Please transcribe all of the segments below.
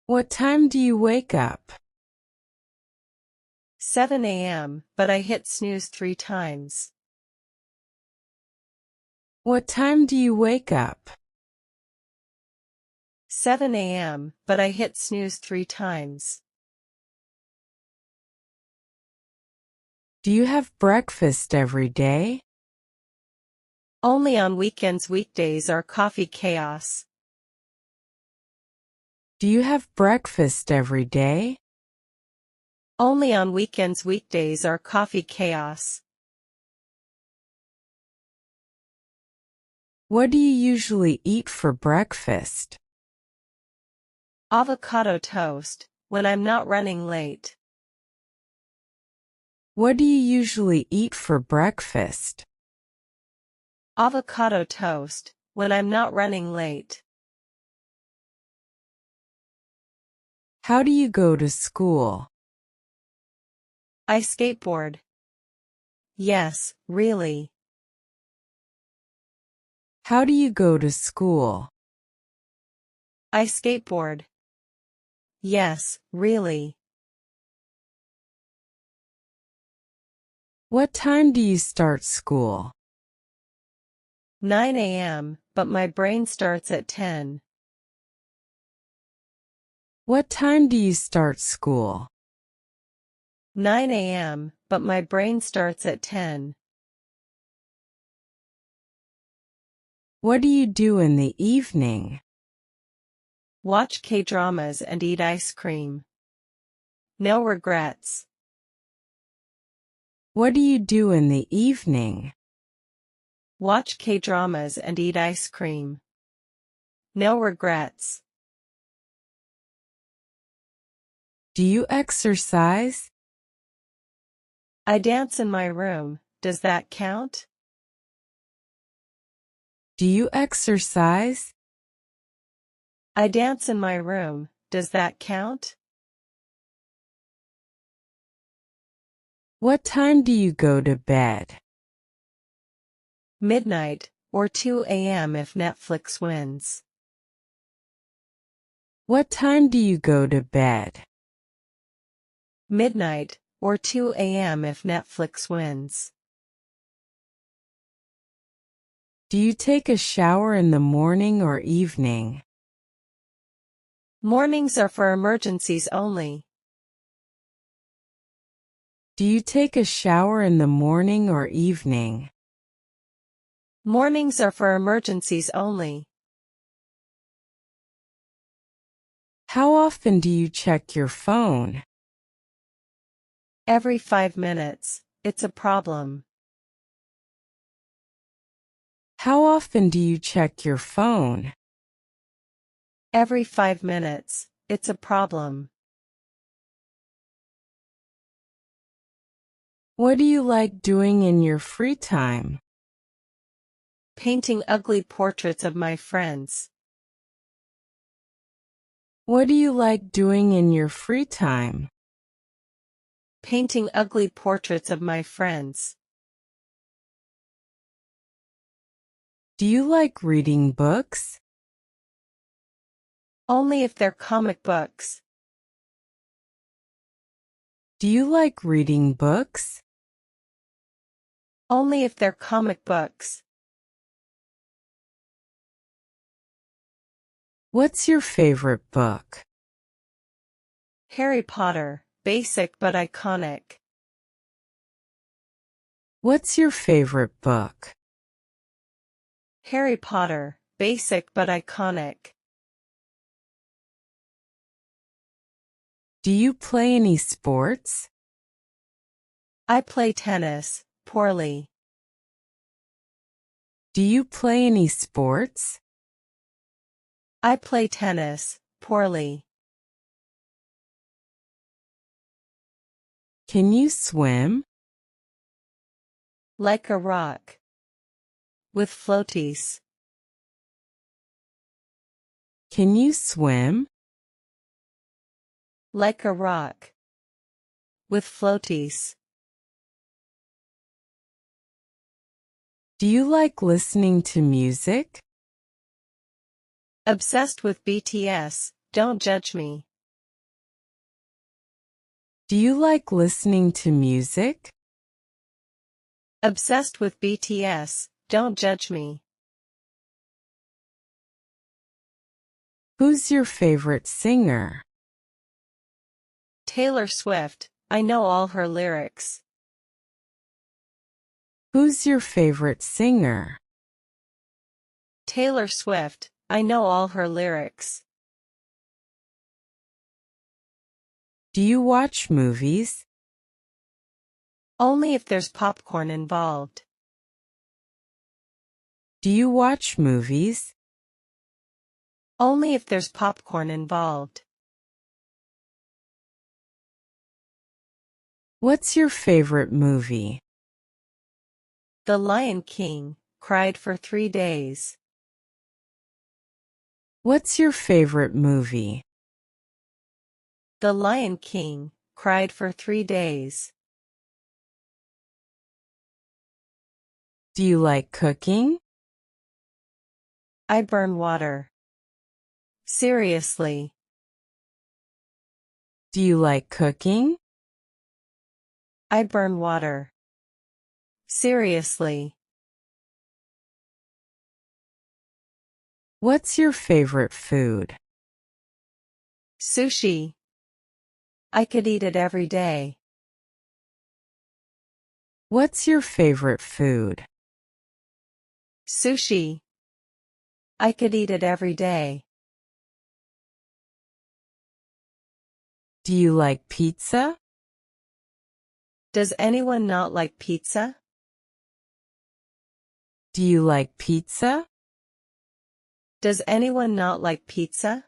What time do you wake up? 7 a.m., but I hit snooze 3 times. What time do you wake up? 7 a.m., but I hit snooze 3 times. Do you have breakfast every day? Only on weekends. Weekdays are coffee chaos. Do you have breakfast every day? Only on weekends. Weekdays are coffee chaos. What do you usually eat for breakfast? Avocado toast, when I'm not running late. What do you usually eat for breakfast? Avocado toast, when I'm not running late. How do you go to school? I skateboard. Yes, really. How do you go to school? I skateboard. Yes, really. What time do you start school? 9 a.m., but my brain starts at 10. What time do you start school? 9 a.m., but my brain starts at 10. What do you do in the evening? Watch K-dramas and eat ice cream. No regrets. What do you do in the evening? Watch K-dramas and eat ice cream. No regrets. Do you exercise? I dance in my room. Does that count? Do you exercise? I dance in my room. Does that count? What time do you go to bed? Midnight, or 2 a.m. if Netflix wins. What time do you go to bed? Midnight, or 2 a.m. if Netflix wins. Do you take a shower in the morning or evening? Mornings are for emergencies only. Do you take a shower in the morning or evening? Mornings are for emergencies only. How often do you check your phone? Every 5 minutes, it's a problem. How often do you check your phone? Every 5 minutes, it's a problem. What do you like doing in your free time? Painting ugly portraits of my friends. What do you like doing in your free time? Painting ugly portraits of my friends. Do you like reading books? Only if they're comic books. Do you like reading books? Only if they're comic books. What's your favorite book? Harry Potter, basic but iconic. What's your favorite book? Harry Potter, basic but iconic. Do you play any sports? I play tennis, poorly. Do you play any sports? I play tennis, poorly. Can you swim? Like a rock. With floaties. Can you swim? Like a rock. With floaties. Do you like listening to music? Obsessed with BTS, don't judge me. Do you like listening to music? Obsessed with BTS, don't judge me. Who's your favorite singer? Taylor Swift, I know all her lyrics. Who's your favorite singer? Taylor Swift, I know all her lyrics. Do you watch movies? Only if there's popcorn involved. Do you watch movies? Only if there's popcorn involved. What's your favorite movie? The Lion King, cried for 3 days. What's your favorite movie? The Lion King, cried for 3 days. Do you like cooking? I burn water. Seriously. Do you like cooking? I burn water. Seriously. What's your favorite food? Sushi. I could eat it every day. What's your favorite food? Sushi. I could eat it every day. Do you like pizza? Does anyone not like pizza? Do you like pizza? Does anyone not like pizza?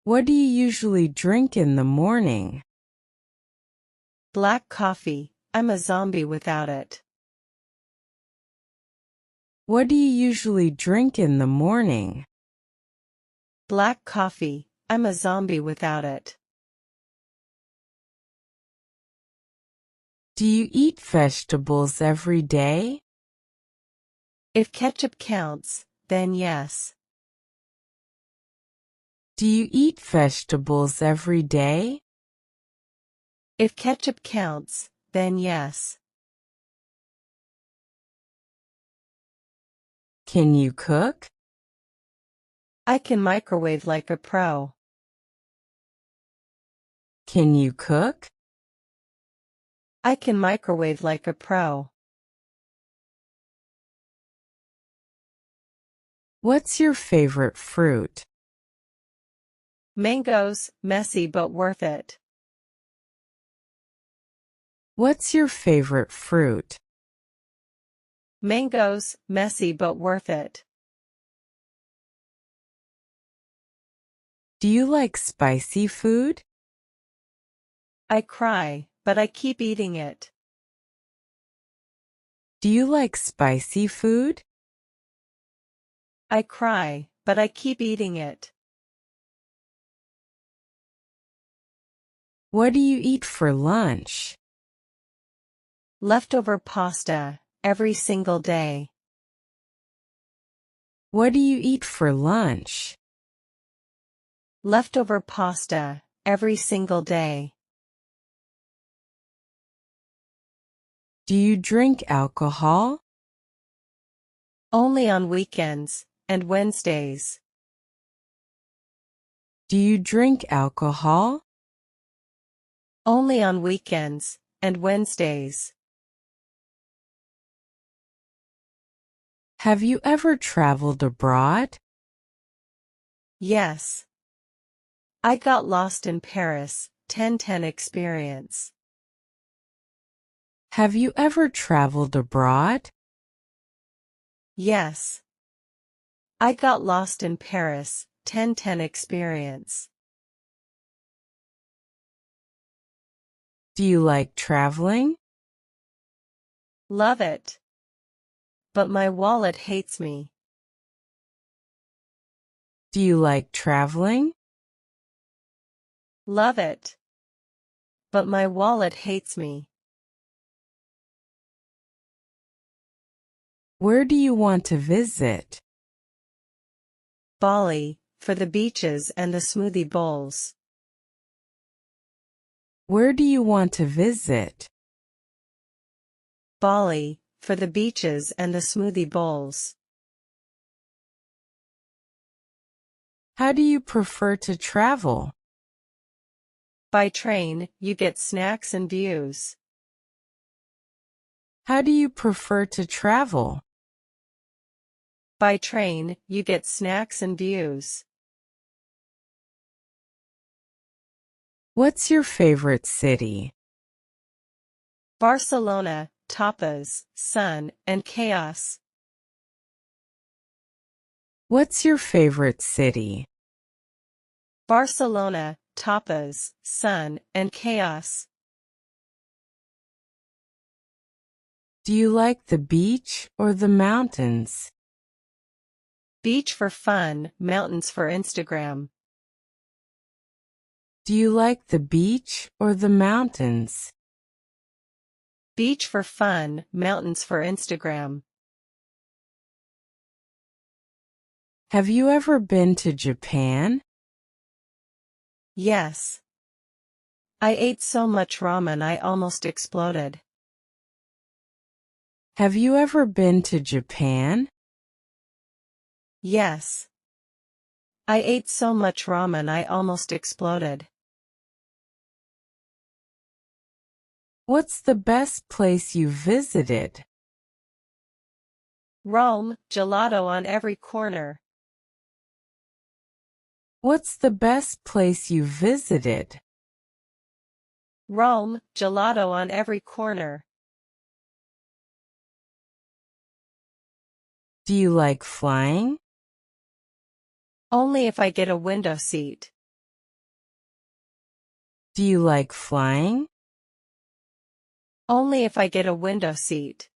What do you usually drink in the morning? Black coffee, I'm a zombie without it. What do you usually drink in the morning? Black coffee, I'm a zombie without it. Do you eat vegetables every day? If ketchup counts, then yes. Do you eat vegetables every day? If ketchup counts, then yes. Can you cook? I can microwave like a pro. Can you cook? I can microwave like a pro. What's your favorite fruit? Mangoes, messy but worth it. What's your favorite fruit? Mangoes, messy but worth it. Do you like spicy food? I cry, but I keep eating it. Do you like spicy food? I cry, but I keep eating it. What do you eat for lunch? Leftover pasta, every single day. What do you eat for lunch? Leftover pasta, every single day. Do you drink alcohol? Only on weekends, and Wednesdays. Do you drink alcohol? Only on weekends, and Wednesdays. Have you ever traveled abroad? Yes. I got lost in Paris, 1010 experience. Have you ever traveled abroad? Yes. I got lost in Paris, 1010 experience. Do you like traveling? Love it. But my wallet hates me. Do you like traveling? Love it. But my wallet hates me. Where do you want to visit? Bali, for the beaches and the smoothie bowls. Where do you want to visit? Bali, for the beaches and the smoothie bowls. How do you prefer to travel? By train, you get snacks and views. How do you prefer to travel? By train, you get snacks and views. What's your favorite city? Barcelona, tapas, sun, and chaos. What's your favorite city? Barcelona, tapas, sun, and chaos. Do you like the beach or the mountains? Beach for fun, mountains for Instagram. Do you like the beach or the mountains? Beach for fun, mountains for Instagram. Have you ever been to Japan? Yes. I ate so much ramen I almost exploded. Have you ever been to Japan? Yes. I ate so much ramen I almost exploded. What's the best place you visited? Rome, gelato on every corner. What's the best place you visited? Rome, gelato on every corner. Do you like flying? Only if I get a window seat. Do you like flying? Only if I get a window seat.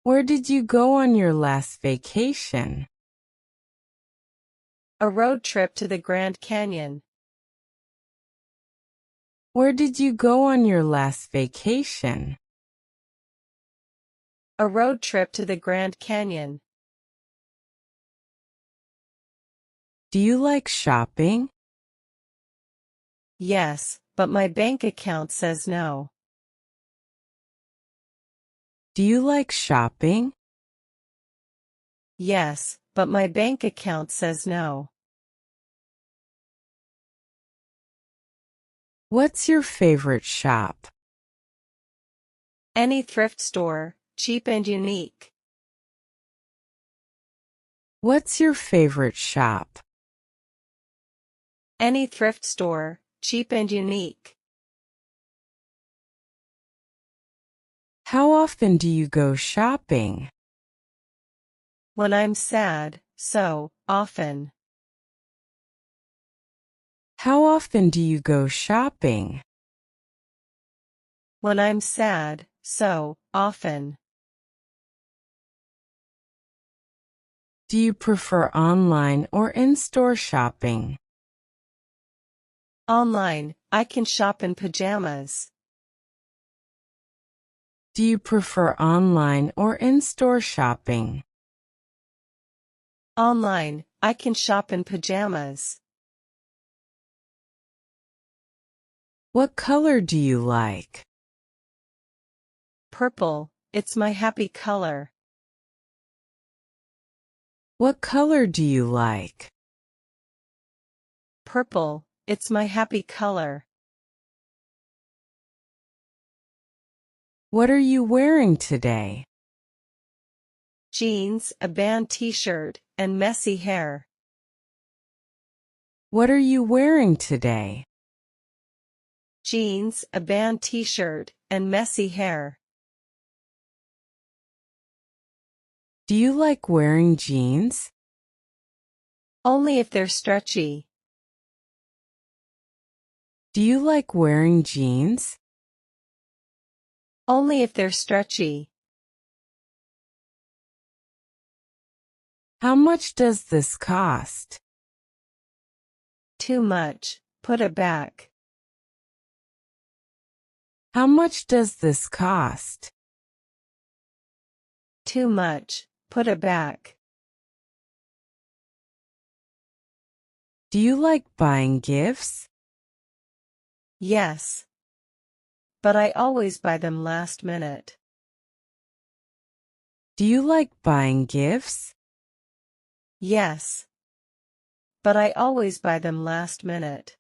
Where did you go on your last vacation? A road trip to the Grand Canyon. Where did you go on your last vacation? A road trip to the Grand Canyon. Do you like shopping? Yes, but my bank account says no. Do you like shopping? Yes, but my bank account says no. What's your favorite shop? Any thrift store, cheap and unique. What's your favorite shop? Any thrift store, cheap and unique. How often do you go shopping? When I'm sad, so often. How often do you go shopping? When I'm sad, so often. Do you prefer online or in-store shopping? Online, I can shop in pajamas. Do you prefer online or in-store shopping? Online, I can shop in pajamas. What color do you like? Purple, it's my happy color. What color do you like? Purple, it's my happy color. What are you wearing today? Jeans, a band t-shirt, and messy hair. What are you wearing today? Jeans, a band t-shirt, and messy hair. Do you like wearing jeans? Only if they're stretchy. Do you like wearing jeans? Only if they're stretchy. How much does this cost? Too much, put it back. How much does this cost? Too much, put it back. Do you like buying gifts? Yes. But I always buy them last minute. Do you like buying gifts? Yes. But I always buy them last minute.